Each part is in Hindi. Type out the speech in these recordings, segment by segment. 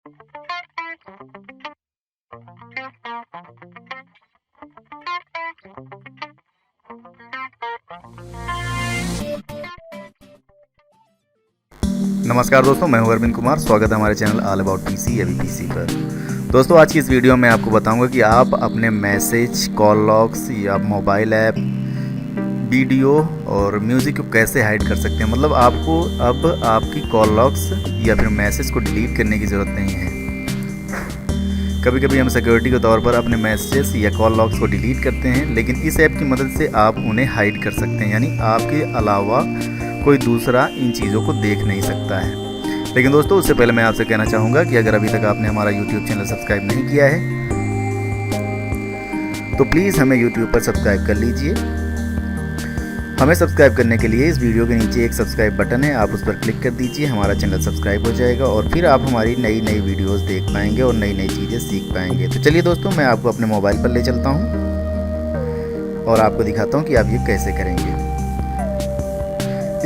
नमस्कार दोस्तों, मैं हूं अरविंद कुमार। स्वागत है हमारे चैनल ऑल अबाउट पीसी या पीसी पर। दोस्तों, आज की इस वीडियो में आपको बताऊंगा कि आप अपने मैसेज, कॉल लॉग्स या मोबाइल ऐप, वीडियो और म्यूज़िक को कैसे हाइड कर सकते हैं। मतलब आपको अब आपकी कॉल लॉग्स या फिर मैसेज को डिलीट करने की ज़रूरत नहीं है। कभी कभी हम सिक्योरिटी के तौर पर अपने मैसेजेस या कॉल लॉग्स को डिलीट करते हैं, लेकिन इस ऐप की मदद से आप उन्हें हाइड कर सकते हैं, यानी आपके अलावा कोई दूसरा इन चीज़ों को देख नहीं सकता है। लेकिन दोस्तों, उससे पहले मैं आपसे कहना चाहूँगा कि अगर अभी तक आपने हमारा YouTube चैनल सब्सक्राइब नहीं किया है तो प्लीज़ हमें YouTube पर सब्सक्राइब कर लीजिए। हमें सब्सक्राइब करने के लिए इस वीडियो के नीचे एक सब्सक्राइब बटन है, आप उस पर क्लिक कर दीजिए। हमारा चैनल सब्सक्राइब हो जाएगा और फिर आप हमारी नई नई वीडियोस देख पाएंगे और नई नई चीज़ें सीख पाएंगे। तो चलिए दोस्तों, मैं आपको अपने मोबाइल पर ले चलता हूँ और आपको दिखाता हूँ कि आप ये कैसे करेंगे।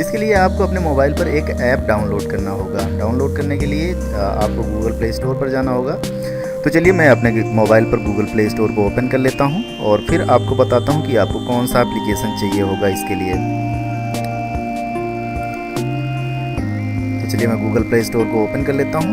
इसके लिए आपको अपने मोबाइल पर एक ऐप डाउनलोड करना होगा। डाउनलोड करने के लिए आपको गूगल प्ले स्टोर पर जाना होगा। तो चलिए मैं अपने मोबाइल पर गूगल प्ले स्टोर को ओपन कर लेता हूं और फिर आपको बताता हूं कि आपको कौन सा एप्लीकेशन चाहिए होगा इसके लिए। तो चलिए मैं गूगल प्ले स्टोर को ओपन कर लेता हूं,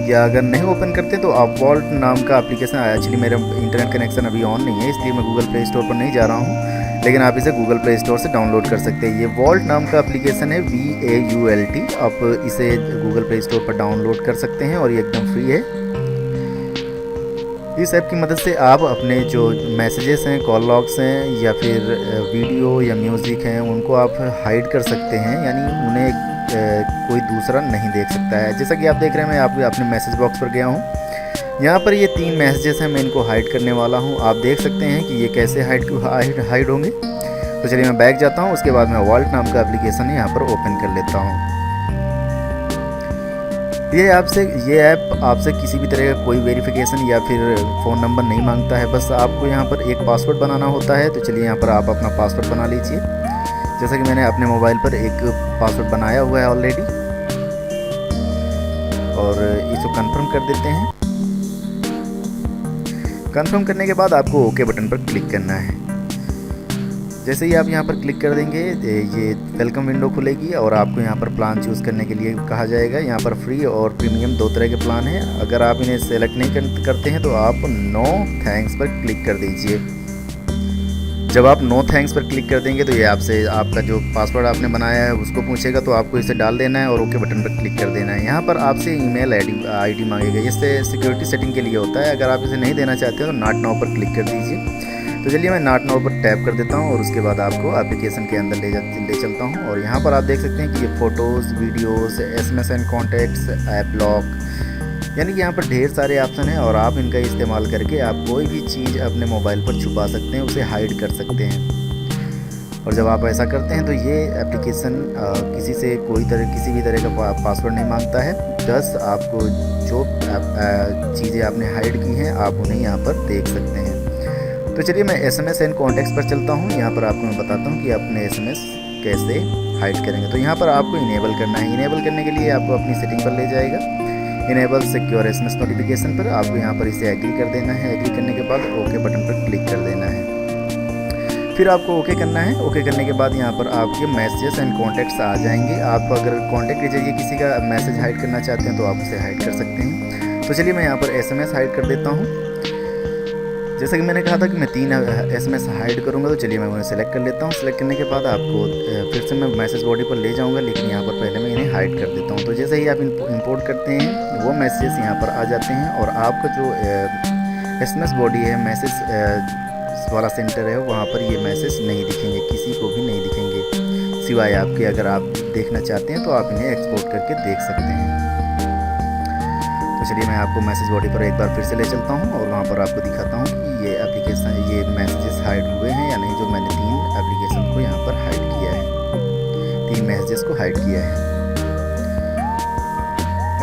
या अगर नहीं ओपन करते तो आप वॉल्ट नाम का एप्लीकेशन आया। एक्चुअली मेरा इंटरनेट कनेक्शन अभी ऑन नहीं है, इसलिए मैं गूगल प्ले स्टोर पर नहीं जा रहा हूँ, लेकिन आप इसे गूगल प्ले स्टोर से डाउनलोड कर सकते हैं। ये वॉल्ट नाम का एप्लीकेशन है, VAULT। आप इसे गूगल प्ले स्टोर पर डाउनलोड कर सकते हैं और ये एकदम फ्री है। इस ऐप की मदद से आप अपने जो मैसेजेस हैं, कॉल लॉग्स हैं या फिर वीडियो या म्यूज़िक हैं, उनको आप हाइड कर सकते हैं, यानी उन्हें कोई दूसरा नहीं देख सकता है। जैसा कि आप देख रहे हैं, मैं आपको अपने मैसेज बॉक्स पर गया हूँ। यहाँ पर ये 3 मैसेजेस हैं, मैं इनको हाइड करने वाला हूँ। आप देख सकते हैं कि ये कैसे हाइड होंगे। तो चलिए मैं बैक जाता हूँ, उसके बाद मैं वॉल्ट नाम का एप्लीकेशन यहाँ पर ओपन कर लेता हूँ। ये ऐप आपसे किसी भी तरह का कोई वेरिफिकेशन या फिर फ़ोन नंबर नहीं मांगता है, बस आपको यहाँ पर एक पासवर्ड बनाना होता है। तो चलिए यहाँ पर आप अपना पासवर्ड बना लीजिए। जैसा कि मैंने अपने मोबाइल पर एक पासवर्ड बनाया हुआ है ऑलरेडी, और इसको कंफर्म कर देते हैं। कंफर्म करने के बाद आपको ओके बटन पर क्लिक करना है। जैसे ही आप यहाँ पर क्लिक कर देंगे, ये वेलकम विंडो खुलेगी और आपको यहाँ पर प्लान चूज़ करने के लिए कहा जाएगा। यहाँ पर फ्री और प्रीमियम 2 तरह के प्लान हैं। अगर आप इन्हें सेलेक्ट नहीं करते हैं तो आप नो थैंक्स पर क्लिक कर दीजिए। जब आप नो थैंक्स पर क्लिक कर देंगे तो ये आपसे आपका जो पासवर्ड आपने बनाया है उसको पूछेगा, तो आपको इसे डाल देना है और ओके बटन पर क्लिक कर देना है। यहाँ पर आपसे ईमेल आईडी मांगेगा, इससे सिक्योरिटी सेटिंग के लिए होता है। अगर आप इसे नहीं देना चाहते हो तो नॉट नाउ पर क्लिक कर दीजिए। तो चलिए मैं नॉट नाउ पर टैप कर देता हूँ और उसके बाद आपको एप्लीकेशन के अंदर ले चलता हूँ। और यहाँ पर आप देख सकते हैं कि ये photos, videos, SMS and contacts, app lock, यानी कि यहाँ पर ढेर सारे ऑप्शन हैं और आप इनका इस्तेमाल करके आप कोई भी चीज़ अपने मोबाइल पर छुपा सकते हैं, उसे हाइड कर सकते हैं। और जब आप ऐसा करते हैं तो ये एप्लीकेशन किसी भी तरह का पासवर्ड नहीं मांगता है। बस आपको जो चीज़ें आपने हाइड की हैं आप उन्हें यहाँ पर देख सकते हैं। तो चलिए मैं SMS एंड कॉन्टैक्ट्स पर चलता हूँ। यहाँ पर आपको मैं बताता हूँ कि अपने SMS कैसे हाइड करेंगे। तो यहाँ पर आपको इनेबल करना है। इनेबल करने के लिए आपको अपनी सेटिंग पर ले जाएगा, इनेबल सिक्योर SMS नोटिफिकेशन पर। आपको यहाँ पर इसे एग्री कर देना है। एग्री करने के बाद ओके बटन पर क्लिक कर देना है। फिर आपको ओके करना है। ओके करने के बाद यहाँ पर आपके मैसेजेस एंड कॉन्टैक्ट्स आ जाएंगे। आप अगर कॉन्टैक्ट के जरिए किसी का मैसेज हाइड करना चाहते हैं तो आप उसे हाइड कर सकते हैं। तो चलिए मैं यहाँ पर SMS हाइड कर देता हूँ। जैसा कि मैंने कहा था कि मैं 3 SMS हाइड करूँगा, तो चलिए मैं उन्हें सेलेक्ट कर लेता हूँ। सेलेक्ट करने के बाद आपको फिर से मैं मैसेज बॉडी पर ले जाऊँगा, लेकिन यहाँ पर पहले मैं इन्हें हाइड कर देता हूँ। तो जैसे ही आप इंपोर्ट करते हैं वो मैसेजेस यहाँ पर आ जाते हैं और आपका जो SMS बॉडी है, मैसेज वाला सेंटर है, वहाँ पर ये मैसेज नहीं दिखेंगे, किसी को भी नहीं दिखेंगे सिवाय आपके। अगर आप देखना चाहते हैं तो आप इन्हें एक्सपोर्ट करके देख सकते हैं। तो चलिए मैं आपको मैसेज बॉडी पर एक बार फिर से ले चलता हूँ और वहाँ पर आपको दिखाता हूँ कि ये मैसेजेस हाइड हुए हैं या नहीं। जो मैंने 3 एप्लीकेशन को यहाँ पर हाइड किया है, 3 मैसेजेस को हाइड किया है।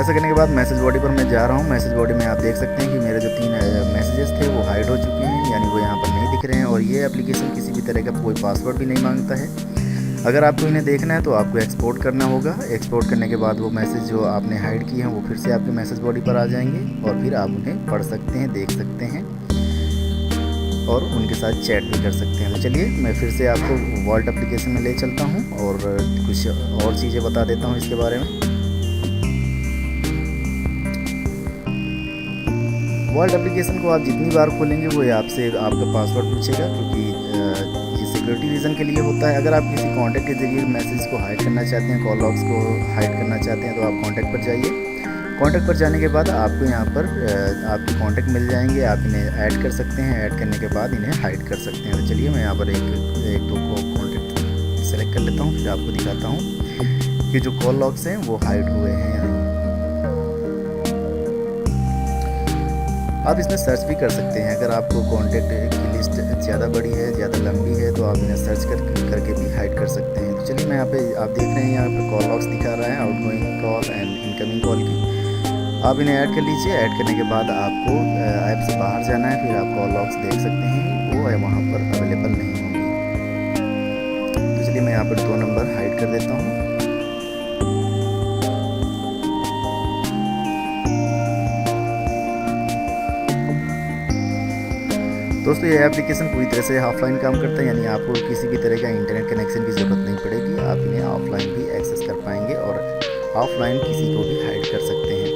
ऐसा करने के बाद मैसेज बॉडी पर मैं जा रहा हूँ। मैसेज बॉडी में आप देख सकते हैं कि मेरे जो 3 मैसेजेस थे वो हाइड हो चुके हैं, यानी वो यहाँ पर नहीं दिख रहे हैं। और ये एप्लीकेशन किसी भी तरह का कोई पासवर्ड भी नहीं मांगता है। अगर आपको इन्हें देखना है तो आपको एक्सपोर्ट करना होगा। एक्सपोर्ट करने के बाद वो मैसेज जो आपने हाइड किए हैं वो फिर से आपके मैसेज बॉडी पर आ जाएंगे और फिर आप उन्हें पढ़ सकते हैं, देख सकते हैं और उनके साथ चैट भी कर सकते हैं। तो चलिए मैं फिर से आपको वॉल्ट एप्लीकेशन में ले चलता हूँ और कुछ और चीज़ें बता देता हूँ इसके बारे में। वॉल्ट एप्लीकेशन को आप जितनी बार खोलेंगे वो आपसे आपका पासवर्ड पूछेगा, क्योंकि ये सिक्योरिटी रीज़न के लिए होता है। अगर आप किसी कॉन्टैक्ट के ज़रिए मैसेज को हाइड करना चाहते हैं, कॉल लॉग्स को हाइड करना चाहते हैं, तो आप कॉन्टैक्ट पर जाइए। कॉन्टैक्ट पर जाने के बाद आपको यहाँ पर आपके कॉन्टैक्ट मिल जाएंगे, आप इन्हें ऐड कर सकते हैं। ऐड करने के बाद इन्हें हाइड कर सकते हैं। तो चलिए मैं यहाँ पर एक दो को कॉन्टैक्ट सेलेक्ट कर लेता हूँ, फिर आपको दिखाता हूँ कि जो कॉल लॉग्स हैं वो हाइड हुए हैं या नहीं। आप इसमें सर्च भी कर सकते हैं। अगर आपको कॉन्टैक्ट की लिस्ट ज़्यादा बड़ी है, ज़्यादा लंबी है, तो आप इन्हें सर्च करके भी हाइड कर सकते हैं। तो चलिए मैं यहाँ पे आप देख रहे हैं यहाँ पे कॉल लॉग्स दिखा रहा है, outgoing call and incoming call की। आप इन्हें ऐड कर लीजिए। ऐड करने के बाद आपको ऐप से बाहर जाना है, फिर आप कॉल लॉग्स देख सकते हैं, वो है वहाँ पर अवेलेबल नहीं होंगी। तो चलिए मैं यहाँ पर 2 नंबर हाइड कर देता हूँ। दोस्तों ये एप्लीकेशन पूरी तरह से ऑफलाइन काम करता है, यानी आपको किसी भी तरह का इंटरनेट कनेक्शन की ज़रूरत नहीं पड़ेगी। आप इन्हें ऑफलाइन भी एक्सेस कर पाएंगे और ऑफलाइन किसी को भी हाइड कर सकते हैं।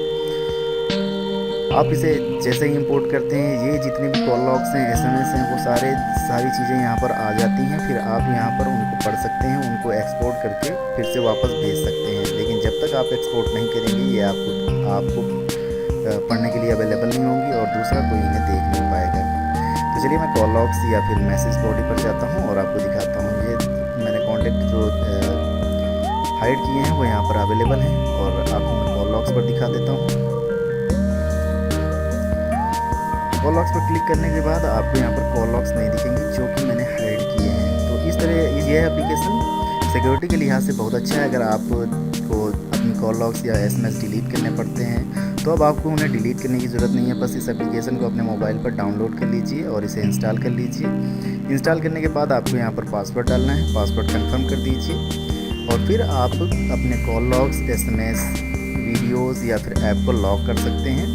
आप इसे जैसे ही इंपोर्ट करते हैं, ये जितने भी कॉल लॉग्स हैं, SMS हैं, वो सारी चीज़ें यहाँ पर आ जाती हैं। फिर आप यहाँ पर उनको पढ़ सकते हैं, उनको एक्सपोर्ट करके फिर से वापस भेज सकते हैं। लेकिन जब तक आप एक्सपोर्ट नहीं करेंगे ये आपको पढ़ने के लिए अवेलेबल नहीं होंगी और दूसरा कोई इन्हें देख नहीं पाएगा। तो चलिए मैं कॉल लॉग्स या फिर मैसेज बॉडी पर जाता हूँ और आपको दिखाता हूँ। ये मैंने कॉन्टैक्ट जो हाइड किए हैं वो यहाँ पर अवेलेबल हैं और आपको मैं कॉल लॉग्स पर दिखा देता हूँ। कॉल लॉग्स पर क्लिक करने के बाद आपको यहाँ पर कॉल लॉग्स नहीं दिखेंगे जो कि मैंने हाइड किए हैं। तो इस तरह ये एप्लीकेशन सिक्योरिटी के लिहाज से बहुत अच्छा है। अगर आपको अपनी कॉल लॉग्स या SMS डिलीट करने पड़ते हैं तो अब आपको उन्हें डिलीट करने की ज़रूरत नहीं है। बस इस एप्लीकेशन को अपने मोबाइल पर डाउनलोड कर लीजिए और इसे इंस्टॉल कर लीजिए। इंस्टॉल करने के बाद आपको यहाँ पर पासवर्ड डालना है, पासवर्ड कंफर्म कर दीजिए और फिर आप अपने कॉल लॉग्स, SMS, वीडियोज़ या फिर ऐप को लॉक कर सकते हैं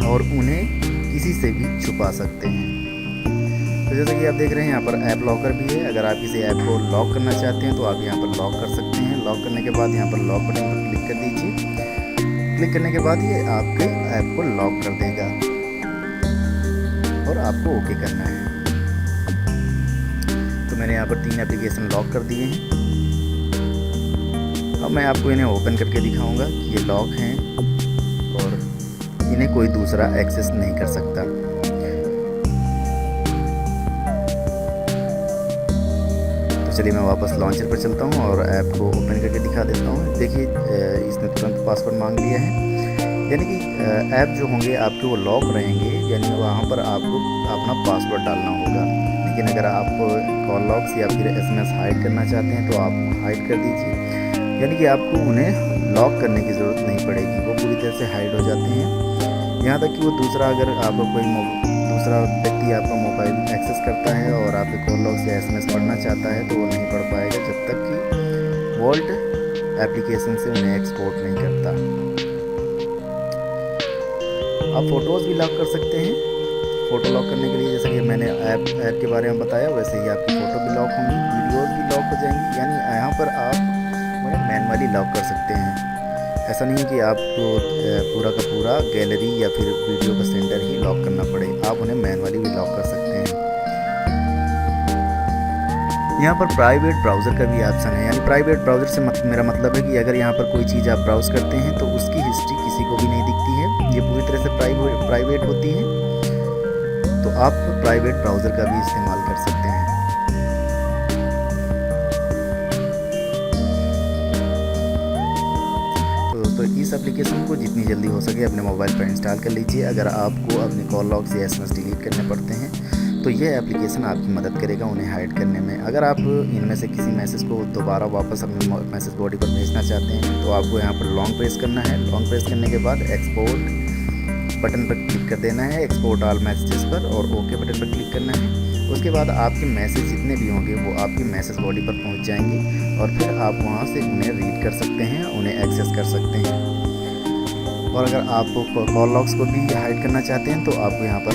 और उन्हें किसी से भी छुपा सकते हैं। तो जैसा कि आप देख रहे हैं यहाँ पर ऐप लॉकर भी है। अगर आप किसी ऐप को लॉक करना चाहते हैं तो आप यहाँ पर लॉक कर सकते हैं। लॉक करने के बाद यहाँ पर लॉक बटन पर क्लिक कर दीजिए। क्लिक करने के बाद ये आपके ऐप को लॉक कर देगा और आपको ओके करना है। तो मैंने यहाँ पर 3 एप्लीकेशन लॉक कर दिए हैं। अब मैं आपको इन्हें ओपन करके दिखाऊंगा कि ये लॉक हैं और इन्हें कोई दूसरा एक्सेस नहीं कर सकता। चलिए मैं वापस लॉन्चर पर चलता हूँ और ऐप को ओपन करके दिखा देता हूँ। देखिए इसने तुरंत पासवर्ड मांग लिया है, यानी कि ऐप जो होंगे आपके वो लॉक रहेंगे, यानी वहाँ पर आपको अपना पासवर्ड डालना होगा। लेकिन अगर आप कॉल लॉग्स या फिर SMS हाइड करना चाहते हैं तो आप हाइड कर दीजिए, यानी कि आपको उन्हें लॉक करने की ज़रूरत नहीं पड़ेगी, वो पूरी तरह से हाइड हो जाते हैं। यहाँ तक कि वो दूसरा अगर आप दूसरा व्यक्ति आपका मोबाइल एक्सेस करता है और आपके कॉल लॉग्स या SMS पढ़ना चाहता है तो वो नहीं पढ़ पाएगा जब तक कि वॉल्ट एप्लीकेशन से उन्हें एक्सपोर्ट नहीं करता। आप फ़ोटोज़ भी लॉक कर सकते हैं। फ़ोटो लॉक करने के लिए जैसे कि मैंने ऐप के बारे में बताया वैसे ही आपकी फ़ोटो भी लॉक होंगी, वीडियोज़ भी लॉक हो जाएंगी। यानी यहाँ पर आप उन्हें मैनुअली लॉक कर सकते हैं। ऐसा नहीं कि आपको पूरा का पूरा गैलरी या फिर वीडियो का सेंटर ही लॉक करना पड़े, आप उन्हें मैनुअली भी लॉक कर सकते हैं। यहाँ पर प्राइवेट ब्राउज़र का भी ऑप्शन है, यानी प्राइवेट ब्राउज़र से मेरा मतलब है कि अगर यहाँ पर कोई चीज़ आप ब्राउज़ करते हैं तो उसकी हिस्ट्री किसी को भी नहीं दिखती है, ये पूरी तरह से प्राइवेट होती है। तो आप प्राइवेट ब्राउज़र का भी इस्तेमाल कर सकते हैं। तो इस एप्लीकेशन को जितनी जल्दी हो सके अपने मोबाइल पर इंस्टॉल कर लीजिए। अगर आपको अपने कॉल लॉग्स या SMS डिलीट करने पड़ते हैं तो ये एप्लीकेशन आपकी मदद करेगा उन्हें हाइड करने में। अगर आप इनमें से किसी मैसेज को दोबारा वापस अपनी मैसेज बॉडी पर भेजना चाहते हैं तो आपको यहाँ पर लॉन्ग प्रेस करना है। लॉन्ग प्रेस करने के बाद एक्सपोर्ट बटन पर क्लिक कर देना है, एक्सपोर्ट ऑल मैसेजेस पर, और ओके बटन पर क्लिक करना है। उसके बाद आपके मैसेज जितने भी होंगे वो आपकी मैसेज बॉडी पर पहुंच जाएंगे और फिर आप वहां से उन्हें रीड कर सकते हैं, उन्हें एक्सेस कर सकते हैं। और अगर आप कॉल लॉग्स को भी हाइड करना चाहते हैं तो आपको यहाँ पर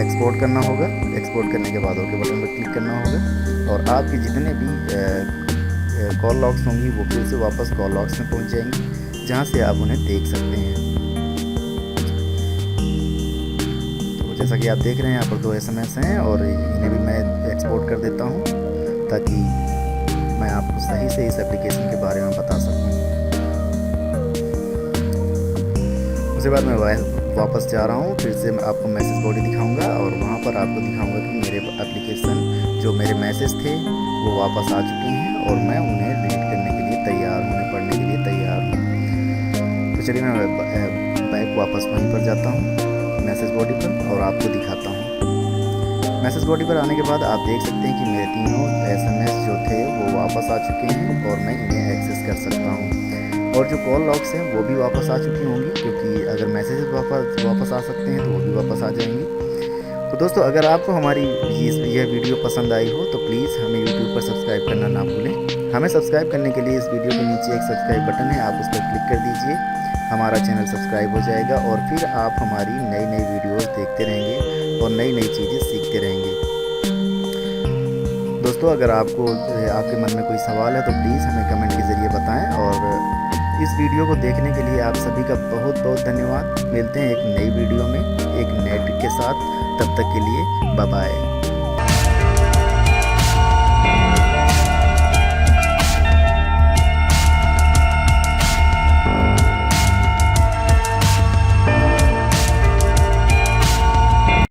एक्सपोर्ट करना होगा। एक्सपोर्ट करने के बाद ओके बटन पर क्लिक करना होगा और आपके जितने भी कॉल लॉग्स होंगी वो फिर से वापस कॉल लॉग्स में पहुंच जाएंगी, जहां से आप उन्हें देख सकते हैं। तो जैसा कि आप देख रहे हैं यहाँ पर 2 SMS हैं और इन्हें भी मैं एक्सपोर्ट कर देता हूँ ताकि मैं आपको सही से इस एप्लीकेशन के बारे में बता सकूँ। उसके बाद मैं वापस जा रहा हूँ, फिर से मैं आपको मैसेज बॉडी दिखाऊंगा और वहाँ पर आपको दिखाऊंगा कि मेरे एप्लीकेशन जो मेरे मैसेज थे वो वापस आ चुके हैं और मैं उन्हें रीड करने के लिए तैयार हूँ, उन्हें पढ़ने के लिए तैयार हूँ। तो चलिए मैं बैक वापस वहीं पर जाता हूँ मैसेज बॉडी पर और आपको दिखाता हूँ। मैसेज बॉडी पर आने के बाद आप देख सकते हैं कि मेरे तीनों SMS जो थे वो वापस आ चुके हैं और मैं इन्हें एक्सेस कर सकता हूँ। और जो कॉल लॉग्स हैं वो भी वापस आ चुकी होंगी, क्योंकि अगर मैसेज वापस आ सकते हैं तो वो भी वापस आ जाएंगे। तो दोस्तों अगर आपको हमारी यह वीडियो पसंद आई हो तो प्लीज़ हमें YouTube पर सब्सक्राइब करना ना भूलें। हमें सब्सक्राइब करने के लिए इस वीडियो के नीचे एक सब्सक्राइब बटन है, आप उस पर क्लिक कर दीजिए, हमारा चैनल सब्सक्राइब हो जाएगा और फिर आप हमारी नई नई वीडियोस देखते रहेंगे और नई नई चीज़ें सीखते रहेंगे। दोस्तों अगर आपके मन में कोई सवाल है तो प्लीज़ हमें कमेंट के ज़रिए बताएं और इस वीडियो को देखने के लिए आप सभी का बहुत बहुत धन्यवाद। मिलते हैं एक नई वीडियो में एक नए ट्रिक के साथ, तब तक के लिए बाय बाय।